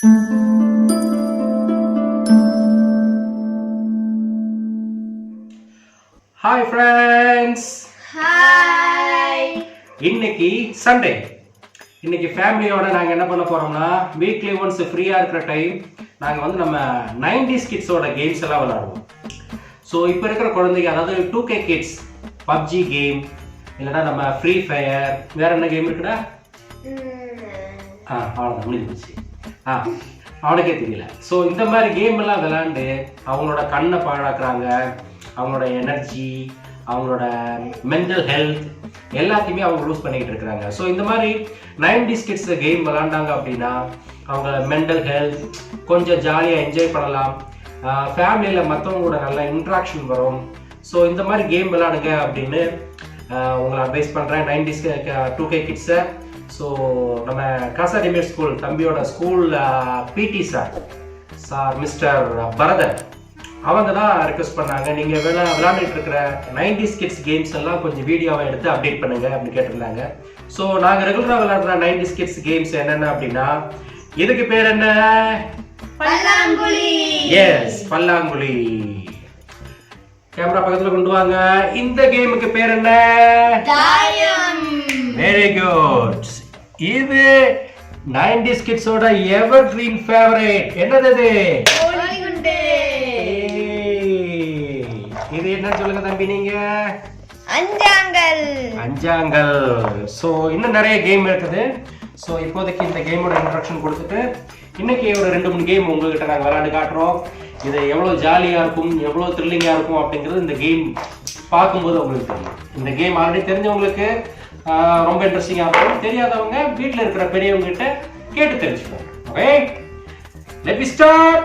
Hi friends. Hi. இன்னைக்கு Sunday. இன்னைக்கு ஃபேமிலியோட நாங்கள் என்ன பண்ண போறோம்னா, வீக்லி ஒன்ஸ் ஃப்ரீயாக இருக்கிற டைம் நாங்கள் வந்து நம்ம 90s கிட்ஸோட கேம்ஸ் எல்லாம் விளையாடுவோம். ஸோ இப்போ இருக்கிற குழந்தைங்க, அதாவது 2K கிட்ஸ், பப்ஜி கேம், இல்லைன்னா நம்ம ஃப்ரீ ஃபயர், வேற என்ன கேம் இருக்குடா? அவ்வளோதான், முடிஞ்சு போச்சு. அவனுக்கே தெரியல. ஸோ இந்த மாதிரி கேம் எல்லாம் விளையாண்டு அவங்களோட கண்ணை பாழாக்குறாங்க, அவங்களோட எனர்ஜி, அவங்களோட மென்டல் ஹெல்த் எல்லாத்தையுமே அவங்க லூஸ் பண்ணிக்கிட்டு இருக்கிறாங்க. ஸோ இந்த மாதிரி 90s கிட்ஸ் கேம் விளாண்டாங்க அப்படின்னா அவங்க மென்டல் ஹெல்த் கொஞ்சம் ஜாலியாக என்ஜாய் பண்ணலாம், ஃபேமிலியில் மற்றவங்களோட நல்ல இன்ட்ராக்ஷன் வரும். ஸோ இந்த மாதிரி கேம் விளாடுங்க அப்படின்னு உங்களை அட்வைஸ் பண்ணுறேன், 90s 2K கிட்ஸை. ஸோ நம்ம காசாடிமேட் ஸ்கூல் தம்பியோட ஸ்கூல் பிடி சார் மிஸ்டர் பரதன் அவங்க தான் ரெக்வஸ்ட் பண்ணாங்க, நீங்கள் விளையாண்டுட்டு இருக்கிற 90s கிட்ஸ் கேம்ஸ் எல்லாம் கொஞ்சம் வீடியோவை எடுத்து அப்டேட் பண்ணுங்க அப்படின்னு கேட்டிருந்தாங்க. ஸோ நாங்கள் ரெகுலராக விளையாடுற 90s கிட்ஸ் கேம்ஸ் என்னென்ன அப்படின்னா, இதுக்கு பேர் என்ன? பல்லாங்குழி. எஸ், பல்லாங்குழி. கேமரா பக்கத்தில் கொண்டு வாங்க. இந்த கேமுக்கு பேர் என்ன? தாயம். Very good. இது 90s கிட்ஸோட எவர் ட்ரீம் ஃபேவரட். என்னது இது? கோலிகுண்டு. இது என்ன சொல்லுங்க தம்பி நீங்க? அஞ்சாங்கல். அஞ்சாங்கல். ஸோ இன்னும் நிறைய கேம் இருக்குது. ஸோ இப்போதைக்கு இந்த கேமோட இன்ட்ரடக்ஷன் கொடுத்துட்டு இன்னைக்கு ஒரு 2-3 கேம் உங்ககிட்ட நாங்கள் விளையாண்டு காட்டுறோம். இது எவ்வளோ ஜாலியாக இருக்கும், எவ்வளோ த்ரில்லிங்காக இருக்கும் அப்படிங்கிறது இந்த கேம் பார்க்கும்போது உங்களுக்கு தெரியும். இந்த கேம் ஆல்ரெடி தெரிஞ்சவங்களுக்கு ரொம்ப இன்ட்ரெஸ்டிங்காக இருக்கும், தெரியாதவங்க வீட்டில் இருக்கிற பெரியவங்க கிட்ட கேட்டு தெரிஞ்சுக்கோங்க. Okay, let me start.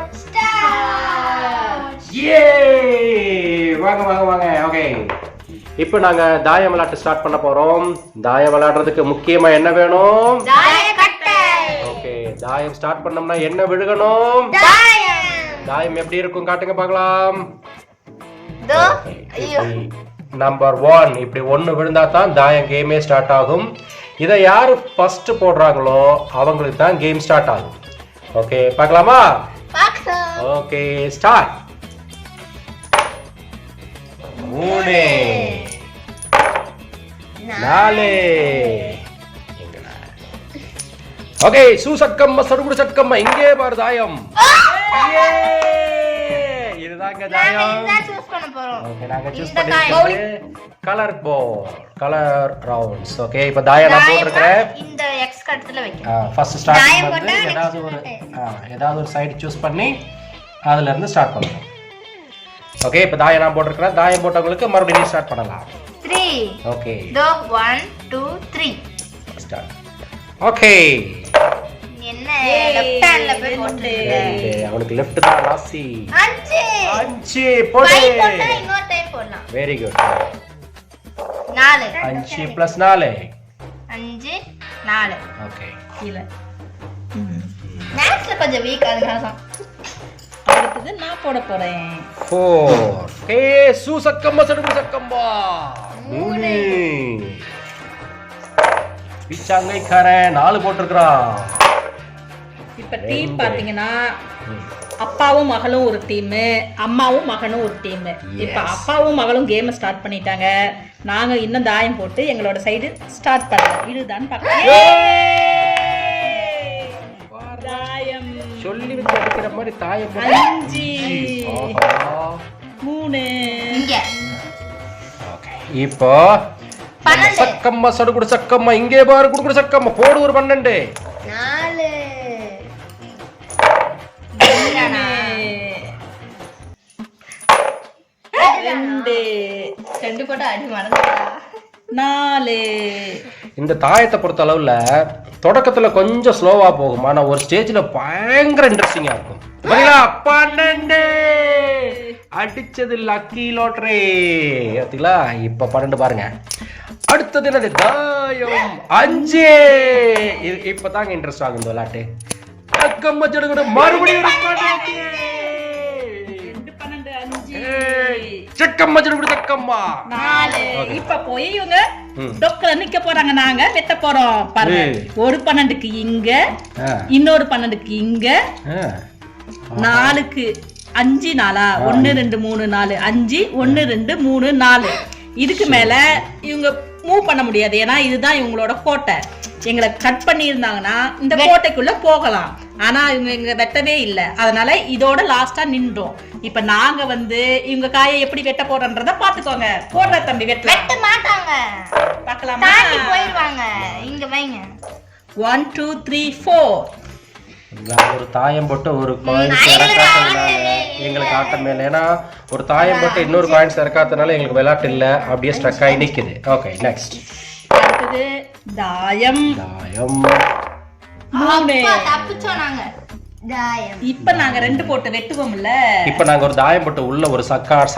ஏ, வாங்க வாங்க வாங்க. ஓகே, இப்போ நாங்கள் தாயம் விளையாட்டு ஸ்டார்ட் பண்ண போகிறோம். தாயம் விளையாடுறதுக்கு முக்கியமாக என்ன வேணும்? தாயக்கட்டை. ஓகே, தாயம் ஸ்டார்ட் பண்ணோம்னா என்ன விழுகணும்? தாயம். தாயம் எப்படி இருக்கும் காட்டுங்க பார்க்கலாம். தோ. ஐயோ. நம்பர் 1 இப்படி 1 விழுந்தா தான் தாயம் கேமே ஸ்டார்ட் ஆகும். இதை யார் ஃபர்ஸ்ட் போடுறாங்களோ அவங்களுக்கு தான் கேம் ஸ்டார்ட் ஆகும். ஓகே, பார்க்கலாமா? பார்க்கலாம். Okay, start. 3 4. ஓகே, சூசக்கம்மா சடுகுடு சட்கம்மா, இங்கே பாரு தாயம். இதுதாங்க தாயம். நான் சூஸ் பண்ண போறோம். ஓகே, நாங்க சூஸ் பண்ணிருக்கிறது colour board, colour rounds. Okay, இப்போ தாயம் நான் போட்டுறேன். இந்த எக்ஸ் கட்டத்துல வைக்க. ஃபர்ஸ்ட் ஸ்டார்ட் பண்ணி ஏதாவது ஒரு சைடு சூஸ் பண்ணி அதுல இருந்து ஸ்டார்ட் பண்ணலாம். ஓகே, இப்போ தாயம் நான் போட்டுறேன். தாயம் போட்டவங்களுக்கு மறுபடியும் ஸ்டார்ட் பண்ணலாம். 3. ஓகே, தோ 1 2 3 ஸ்டார்ட். ஓகே, என்ன லெஃப்ட் ஹேண்ட்ல போய் போட்டுருங்க. அவனுக்கு லெஃப்ட் தான் ராசி. 5 போடு. 5 போட்டா இன்னொரு டைம் போடலாம். Very good. 4. 5 + 4. 5 4. ஓகே, கீழ. மேத்ஸ்ல கொஞ்சம் வீக் அதுக்காக. அடுத்தது நான் போட போறேன். 4. ஓகே, சூசக்கம்மா சடுகுடு சக்கம்மா. 3. பிச்சாங்கைக்காரன் 4 போட்டுருக்கான். இப்ப டீம் பாத்தீங்கன்னா அப்பாவும் மகளும் ஒரு டீம், அம்மாவும் மகனும் ஒரு டீம். இப்ப அப்பாவும் மகளும் கேம் ஸ்டார்ட் பண்ணிட்டாங்க. நாங்க இன்னும் தாயம் போட்டு எங்களோட சைடு ஸ்டார்ட் பண்ணலாம். இதுதான் பார்க்கலாம். தாயம் சொல்லி வச்சு அடிக்கிற மாதிரி தாயம் 5 3 இங்க. ஓகே, இப்போ சக்கம்மா சடுகுடு சக்கம்மா, இங்கே பாரு குடுகுடு சக்கம்மா, போடு ஒரு 12. 4 2 போட்டா அடி மறந்துடா. 4. இந்த தாயத்தை பொறுத்த அளவுல தொடக்கத்துல கொஞ்சம் ஸ்லோவா போகும், ஆனா ஒரு ஸ்டேஜ்ல பயங்கர இன்ட்ரெஸ்டிங்கா இருக்கும். பாத்தீங்களா, 12 அடிச்சது லக்கி லாட்டரி. பாத்தீங்களா, இப்ப 12 பாருங்க. அடுத்தது என்னது? தாயம் 5. இப்பதாங்க இன்ட்ரெஸ்ட் ஆகும் இந்த விளையாட்டு. சக்கம்மா சடுகுடு மறுபடியும் 12. சக்கம்மா சடுகுடு சக்கம்மா. 4. இப்ப போய் இவங்க டொக்கல நிக்க போறாங்க, நாங்க வெட்ட போறோம். பாருங்க, ஒரு 12க்கு இங்க, இன்னொரு 12க்கு இங்க, 4க்கு 5 4 1 2 3 4 5 1 2 3 4. இதுக்கு மேல இவங்க மூவ் பண்ண முடியாது, ஏன்னா இதுதான் இவங்களோட கோட்டை. எங்களை கட் பண்ணி இருந்தாங்கன்னா இந்த கோட்டைக்குள்ள போகலாம், ஆனா இவங்க எங்க வெட்டவே இல்லை, அதனால இதோட லாஸ்டா நின்றோம். இப்ப நாங்க வந்து இவங்க காயை எப்படி வெட்ட போறோன்றத பாத்துக்கோங்க. போடுற தம்பி, வெட்ட மாட்டாங்க, பார்க்கலாமா? தாண்டி போயிடுவாங்க. இங்க வைங்க. 1 2 3 4. ஒரு தாயம் போட்டு ஒரு காயின் இறக்காததுனால எங்களுக்கு ஆட்டம் இல்லை. ஏன்னா ஒரு தாயம் போட்டு இன்னொரு காயின்ஸ் இறக்காததுனால எங்களுக்கு விளையாட்டு இல்லை, அப்படியே ஸ்ட்ரக் ஆகி நிக்குது. Okay, next. அடுத்தது தாயம். தாயம். தப்பிச்சோம் நாங்க. தாயம். இப்ப நாங்க 2 போட்டு வெட்டுவோம்ல. இப்ப நாங்க ஒரு தாயம் போட்டு உள்ள ஒரு சக்கார்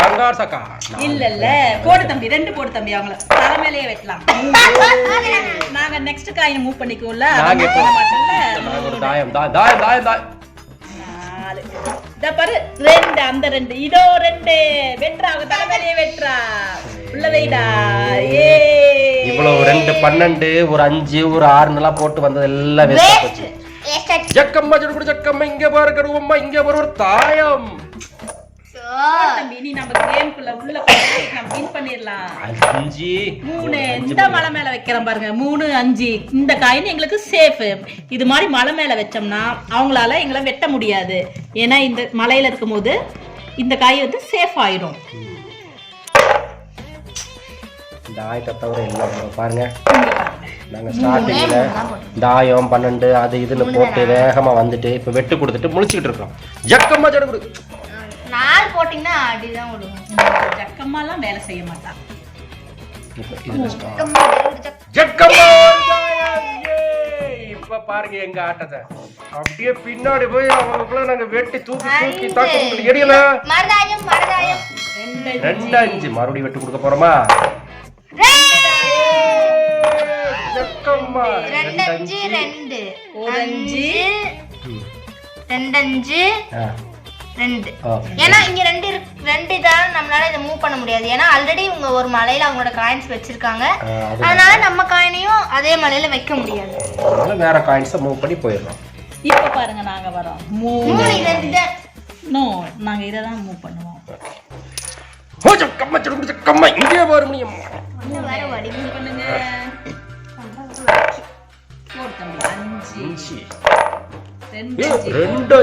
இல்ல போடு தம்பி, 2 போடு தம்பி, அவங்கள தலைமையிலேயே வெட்டலாம். நாங்க நெக்ஸ்ட் காயின் மூவ் பண்ணிக்குவோம்ல, நாங்க இப்ப மாட்டோம்ல. நாங்க ஒரு தாயம் தாயம் தாயம் தாயம் 4. இத பாரு, 2, அந்த 2, இதோ 2 வெட்றா, அவங்க தலைமையிலேயே வெட்றா. உள்ள வைடா. ஏ இவ்வளவு 2 12 ஒரு 5 ஒரு 6 எல்லாம் போட்டு வந்தது எல்லாம் வேஸ்ட் போச்சு. ஜக்கம்மா ஜடுகுடு ஜக்கம்மா, இங்க பாரு கருவம்மா, இங்க பாரு ஒரு தாயம். தம்பி, நீ நம்ம கேம்க்குள்ள உள்ள போய் நம்ம வின் பண்ணிரலாம். 5 3. இந்த மலை மேல வைக்கிறோம் பாருங்க, 3 5. இந்த காயின் எங்களுக்கு சேஃப். இது மாதிரி மலை மேல வச்சோம்னா அவங்களால எங்களை வெட்ட முடியாது, ஏன்னா இந்த மலையில இருக்கும்போது இந்த காய் வந்து சேஃப் ஆயிடும். இந்த ஆயத்தை தவிர எல்லாம் பாருங்க, நாங்க ஸ்டார்டிங்ல தாயம் 12 அது இதுன்னு போட்டு வேகமா வந்துட்டு இப்ப வெட்டு கொடுத்துட்டு முழிச்சுக்கிட்டு இருக்கோம். ஜக்கம்மா ஜடுகுடு 4 போட்டீங்கன்னா அடிதான் விடுவோம். ஜக்கம்மா எல்லாம் வேலை செய்ய மாட்டான். இப்ப பாருங்க எங்க ஆட்டத்தை, அப்படியே பின்னாடி போய் அவங்களுக்குள்ள நாங்க வெட்டி தூக்கி தூக்கி தாக்க எரியல. மரதாயம் 2 5 மறுபடியும் வெட்டு கொடுக்க போறோமா? 2 5 2 ஏன்னா இங்க 2 தான் நம்மளால இதை மூவ் பண்ண முடியாது, ஏன்னா ஆல்ரெடி இவங்க ஒரு மலையில அவங்களோட காயின்ஸ் வச்சிருக்காங்க, அதனால நம்ம காயினையும் அதே மலையில வைக்க முடியாது, அதனால வேற காயின்ஸை மூவ் பண்ணி போயிடுறோம். இப்ப பாருங்க, நாங்க வரோம் 3. நோ, நாங்க இத தான் மூவ் பண்ணுவோம். ஹோ ஜக்கம்மா ஜடுகுடு ஜக்கம்மா, இங்கே பாரு முடியும். வேற வடி மூவ் பண்ணுங்க. போடு தம்பி, 5 2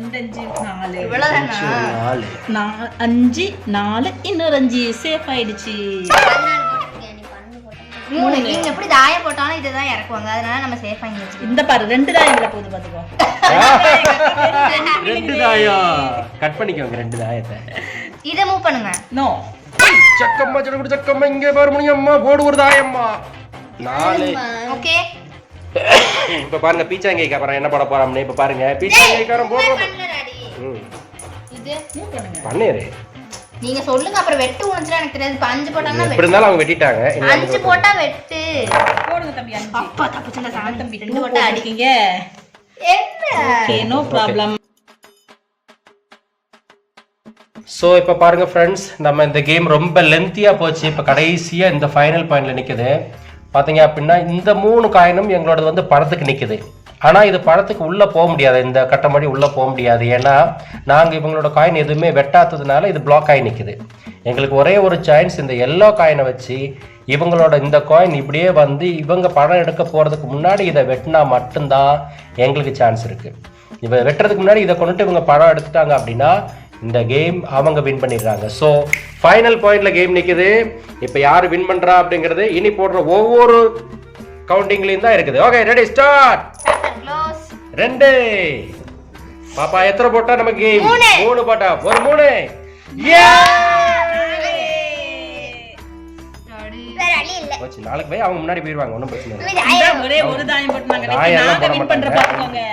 5 4. இவ்வளவுதானா? 5 4 இன்னொரு 5 சேஃப் ஆயிடுச்சு. 3. நீங்க எப்படி தாயம் போட்டாலும் இதுதான் இறக்குவாங்க, அதனால நம்ம சேஃபா இங்க வச்சுக்கோங்க. இந்த பாரு 2 தான் எங்களை போது பாத்துக்கோ. 2 தாயம் கட் பண்ணிக்கோங்க, 2 தாயத்தை இத மூவ் பண்ணுங்க. நோ, ஜக்கம்மா ஜடுகுடு ஜக்கம்மா, இங்கே பாரு முடியம்மா, போடு ஒரு தாயம்மா. 4. ஓகே, இப்ப பாருங்க பீச்சாங்கைக்காரன் என்ன பண்ண போறான்னு. இப்ப பாருங்க பீச்சாங்கைக்காரன் போடுறோம். இது மூவ் பண்ணுங்க. பண்ணேரு, நீங்க சொல்லுங்க, அப்புறம் வெட்டு உனச்சுனா எனக்கு தெரியாது. இப்ப 5 போட்டாங்கன்னா எப்படி இருந்தாலும் அவங்க வெட்டிட்டாங்க. 5 போட்டா வெட்டு. போடுங்க தம்பி, 5. அப்பா தப்புச்சுடா சாமி. தம்பி 2 போட்டா அடிக்கீங்க. என்ன? Okay, no problem. ஸோ இப்போ பாருங்க ஃப்ரெண்ட்ஸ், நம்ம இந்த கேம் ரொம்ப லென்த்தியாக போச்சு. இப்போ கடைசியாக இந்த ஃபைனல் பாயிண்ட்ல நிற்குது. பார்த்தீங்க அப்படின்னா இந்த 3 காயினும் எங்களோடது வந்து படத்துக்கு நிற்குது. ஆனால் இது படத்துக்கு உள்ளே போக முடியாது, இந்த கட்டமடி உள்ளே போக முடியாது. ஏன்னா நாங்கள் இவங்களோட காயின் எதுவுமே வெட்டாததுனால இது பிளாக் ஆகி நிற்குது. எங்களுக்கு ஒரே ஒரு சான்ஸ், இந்த எல்லோ காயினை வச்சு இவங்களோட இந்த காயின் இப்படியே வந்து இவங்க படம் எடுக்க போகிறதுக்கு முன்னாடி இதை வெட்டினா மட்டும்தான் எங்களுக்கு சான்ஸ் இருக்குது. இப்போ வெட்டுறதுக்கு முன்னாடி இதை கொண்டுட்டு இவங்க படம் எடுத்துட்டாங்க அப்படின்னா இந்த கேம் அவங்க வின் பண்ணிடுறாங்க. ஸோ ஃபைனல் பாயிண்ட்ல கேம் நிற்குது. இப்போ யார் வின் பண்றா அப்படிங்கிறது இனி போடுற ஒவ்வொரு கவுண்டிங்லையும் தான் இருக்குது. Okay, ready, start. 2. பாப்பா எத்தனை போட்டா நமக்கு கேம்? 3 போட்டா. ஒரு 3. போச்சு, நாளைக்கு போய் அவங்க முன்னாடி போயிடுவாங்க, ஒன்றும் பிரச்சனை இல்லை. ஒரே ஒரு தாயம் போட்டு நாங்க வின் பண்ற பாத்துக்கோங்க.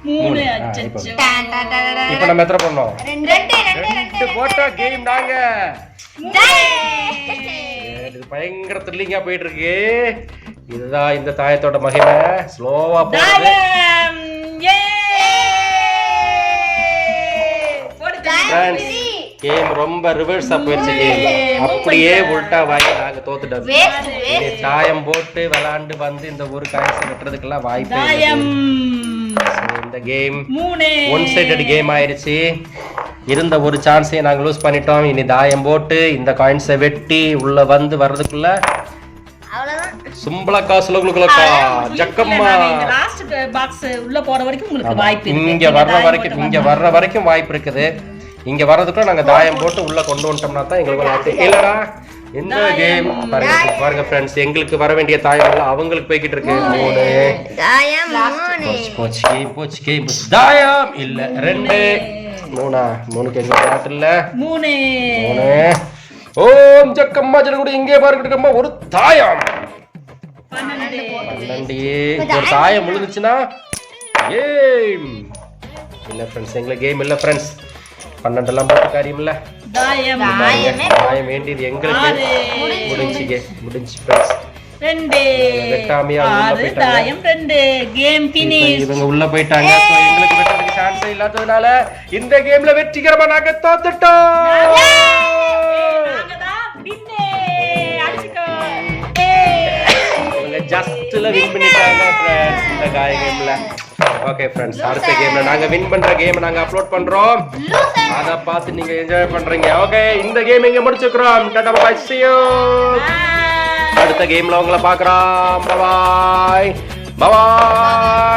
3 அச்சச்சோ. இப்போ நம்ம எத்தனை பண்ணோம்? 2 போட்டா கேம் நாங்க. இது பயங்கர த்ரில்லிங்கா போயிட்டு இருக்கு. இதுதான் இந்த தாயத்தோட மகிமை. ஸ்லோவா போகுது. கேம் ரொம்ப ரிவர்ஸா போயிருச்சு கேம். அப்படியே உல்டா வாங்கி நாங்க தோத்துட்டோம். வேஸ்ட் இனி தாயம் போட்டு விளையாண்டு வந்து இந்த ஒரு காயின்ஸ் வெட்டுறதுக்கெல்லாம் வாய்ப்பே இல்லை. தாயம் So, இந்த கேம் 3 ஒன் சைடட் கேம் ஆயிருச்சு. இருந்த ஒரு சான்ஸையும் நாங்க லூஸ் பண்ணிட்டோம். இனி தாயம் போட்டு இந்த காயின்ஸை வெட்டி உள்ள வந்து வர்றதுக்குள்ள அவ்வளவுதான். சும்பளக்கா சுலகுலுக்கா ஜக்கம்மா இந்த லாஸ்ட் பாக்ஸ் உள்ள போற வரைக்கும் உங்களுக்கு வாய்ப்பு இருக்கு. இங்க வர்ற வரைக்கும் வாய்ப்பு இருக்குது. இங்க வர்றதுக்குள்ள நாங்க தாயம் போட்டு உள்ள கொண்டு வந்துட்டோம்னா தான் எங்களுக்கு லாஸ்ட். இல்லடா இந்த கேம் பாருங்க ஃப்ரெண்ட்ஸ், எங்களுக்கு வர வேண்டிய தாயம் எல்லாம் அவங்களுக்கு போய்கிட்டு இருக்கு. 3 தாயம் 3 போச்சு தாயம் இல்ல 2 3க்கு எங்க விளையாட்டு இல்ல 3 ஓம் ஜக்கம்மா ஜனகுடி இங்கே பாருங்க ஒரு தாயம் 12 ஒரு தாயம் விழுந்துச்சுன்னா கேம் இல்ல ஃப்ரெண்ட்ஸ், எங்களுக்கு கேம் இல்ல ஃப்ரெண்ட்ஸ். 12 எல்லாம் போட்டு காரியம் இல்ல. தாயம் தாயம் வேண்டியது எங்களுக்கு முடிஞ்சு ஃப்ரெண்ட்ஸ். 2 வெட்டாமையா உள்ள 6 போயிட்டாங்க. தாயம் 2 கேம் ஃபினிஷ். இவங்க உள்ள போயிட்டாங்க. So, எங்களுக்கு வெட்டறதுக்கு சான்ஸ் இல்லாததுனால இந்த கேம்ல வெற்றிகரமா நாங்க தோத்துட்டோம். நாங்க தான் வின்னே. அடிச்சுக்கோ. இவங்க ஜஸ்ட்ல வின் பண்ணிட்டாங்க ஃப்ரெண்ட்ஸ் இந்த காய் கேம்ல. ஓகே ஃப்ரெண்ட்ஸ், அடுத்த கேம்ல நாங்க வின் பண்ற கேம் நாங்க அப்லோட் பண்றோம். அத பார்த்து நீங்க என்ஜாய் பண்றீங்க. ஓகே, இந்த கேம் இங்க முடிச்சுக்கிறோம். டாடா பை பை, see you. அடுத்த கேம்ல உங்களை பார்க்கறோம். Bye by.